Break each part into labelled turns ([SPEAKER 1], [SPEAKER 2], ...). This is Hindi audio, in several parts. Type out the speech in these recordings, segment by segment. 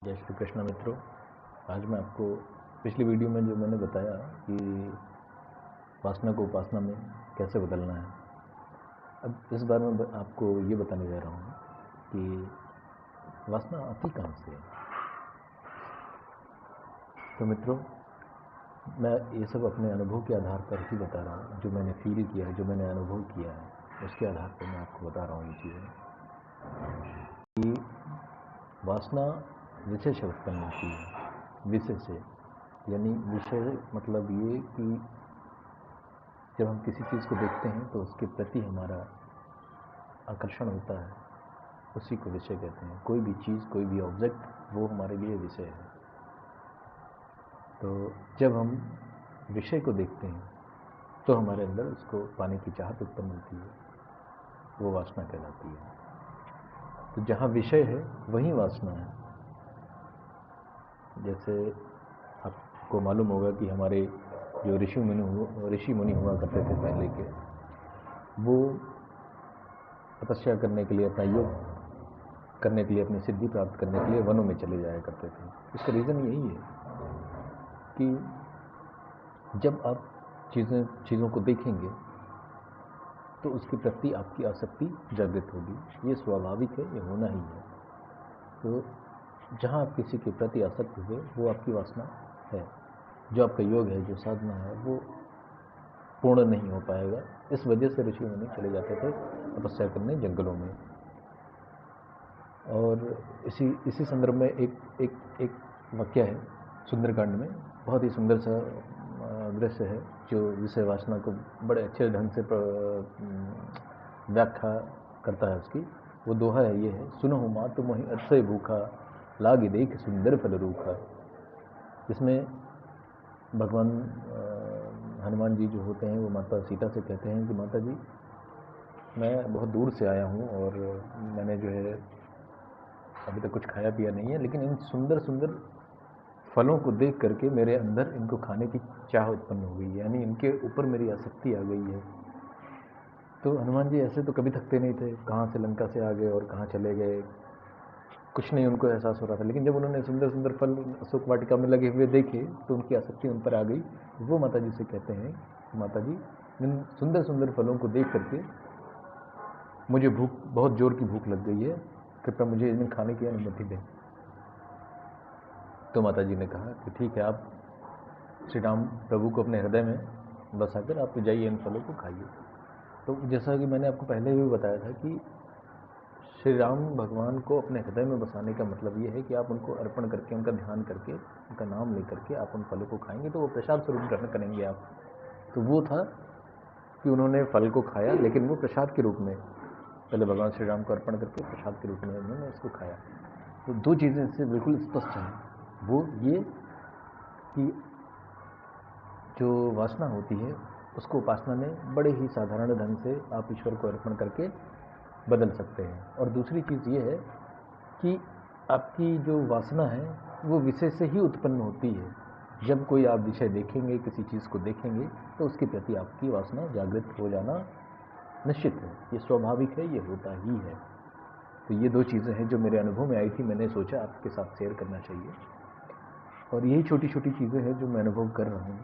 [SPEAKER 1] जय श्री कृष्ण मित्रों। आज मैं आपको पिछली वीडियो में जो मैंने बताया कि वासना को उपासना में कैसे बदलना है, अब इस बार मैं आपको ये बताने जा रहा हूँ कि वासना आती कहाँ से है। तो मित्रों, मैं ये सब अपने अनुभव के आधार पर ही बता रहा हूँ। जो मैंने फील किया है, जो मैंने अनुभव किया है, उसके आधार पर मैं आपको बता रहा हूँ ये चीज़ें कि वासना विषय से उत्पन्न होती है। विषय से यानी विषय मतलब ये कि जब हम किसी चीज़ को देखते हैं तो उसके प्रति हमारा आकर्षण होता है, उसी को विषय कहते हैं। कोई भी चीज़, कोई भी ऑब्जेक्ट, वो हमारे लिए विषय है। तो जब हम विषय को देखते हैं तो हमारे अंदर उसको पाने की चाहत उत्पन्न होती है, वो वासना कहलाती है। तो जहाँ विषय है वहीं वासना है। जैसे आपको मालूम होगा कि हमारे जो ऋषि मुनि हुआ करते थे पहले के, वो तपस्या करने के लिए, अपना योग करने के लिए, अपनी सिद्धि प्राप्त करने के लिए वनों में चले जाया करते थे। इसका रीज़न यही है कि जब आप चीज़ों को देखेंगे तो उसके प्रति आपकी आसक्ति जागृत होगी। ये स्वाभाविक है, ये होना ही है। तो जहाँ आप किसी के प्रति आसक्त हुए वो आपकी वासना है। जो आपका योग है, जो साधना है, वो पूर्ण नहीं हो पाएगा। इस वजह से ऋषि मुनि चले जाते थे तपस्या करने जंगलों में। और इसी संदर्भ में एक वाक्य है सुंदरकांड में, बहुत ही सुंदर सा दृश्य है जो विषय वासना को बड़े अच्छे ढंग से व्याख्या करता है उसकी। वो दोहा है, ये है, सुनहु मात मोहि अतिशय भूखा, लागे देख सुंदर फल रूखा। इसमें भगवान हनुमान जी जो होते हैं वो माता सीता से कहते हैं कि माता जी, मैं बहुत दूर से आया हूँ और मैंने जो है अभी तक कुछ खाया पिया नहीं है, लेकिन इन सुंदर सुंदर फलों को देख करके मेरे अंदर इनको खाने की चाह उत्पन्न हो गई है, यानी इनके ऊपर मेरी आसक्ति आ गई है। तो हनुमान जी ऐसे तो कभी थकते नहीं थे, कहाँ से लंका से आ गए और कहाँ चले गए, कुछ नहीं उनको एहसास हो रहा था। लेकिन जब उन्होंने सुंदर सुंदर फल अशोक वाटिका में लगे हुए देखे तो उनकी आसक्ति उन पर आ गई। वो माता जी से कहते हैं, माता जी, इन सुंदर सुंदर फलों को देख करके मुझे बहुत जोर की भूख लग गई है, कृपया मुझे इन्हें खाने की अनुमति दें। तो माता जी ने कहा कि ठीक है, आप श्री राम प्रभु को अपने हृदय में बसाकर आप जाइए, इन फलों को खाइए। तो जैसा कि मैंने आपको पहले भी बताया था कि श्री राम भगवान को अपने हृदय में बसाने का मतलब ये है कि आप उनको अर्पण करके, उनका ध्यान करके, उनका नाम लेकर के आप उन फलों को खाएंगे तो वो प्रसाद स्वरूप ग्रहण करेंगे आप। तो वो था कि उन्होंने फल को खाया, लेकिन वो प्रसाद के रूप में, पहले भगवान श्री राम को अर्पण करके प्रसाद के रूप में उन्होंने उसको खाया। तो दो चीज़ें इससे बिल्कुल स्पष्ट हैं। वो ये कि जो वासना होती है उसको उपासना में बड़े ही साधारण ढंग से आप ईश्वर को अर्पण करके बदल सकते हैं। और दूसरी चीज़ ये है कि आपकी जो वासना है वो विषय से ही उत्पन्न होती है। जब कोई आप विषय देखेंगे, किसी चीज़ को देखेंगे, तो उसके प्रति आपकी वासना जागृत हो जाना निश्चित है। ये स्वाभाविक है, ये होता ही है। तो ये दो चीज़ें हैं जो मेरे अनुभव में आई थी, मैंने सोचा आपके साथ शेयर करना चाहिए। और यही छोटी छोटी चीज़ें हैं जो मैं अनुभव कर रहा हूँ,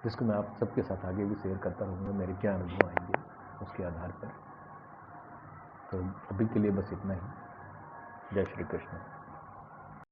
[SPEAKER 1] जिसको मैं आप सबके साथ आगे भी शेयर करता रहूँगा। मेरे क्या अनुभव आएंगे उसके आधार पर। तो अभी के लिए बस इतना ही। जय श्री कृष्ण।